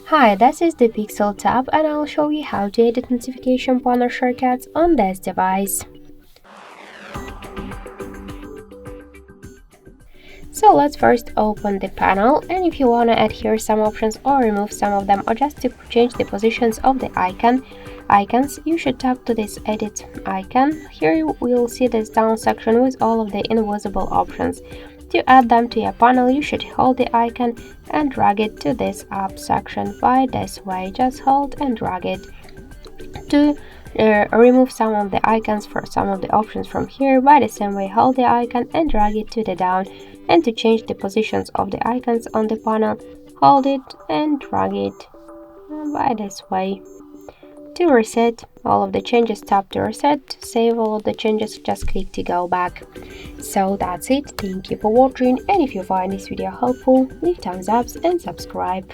Hi, this is the Pixel tab and I'll show you how to edit notification panel shortcuts on this device. So let's first open the panel, and if you want to add here some options or remove some of them, or just to change the positions of the icons, you should tap to this edit icon. Here you will see this down section with all of the invisible options. To add them to your panel, you should hold the icon and drag it to this up section by this way. Just hold and drag it. To remove some of the icons for some of the options from here, by the same way, hold the icon and drag it to the down. And to change the positions of the icons on the panel, hold it and drag it by this way. To reset all of the changes, tap to reset. To save all of the changes, just click to go back. So that's it. Thank you for watching, and if you find this video helpful, leave thumbs up and subscribe.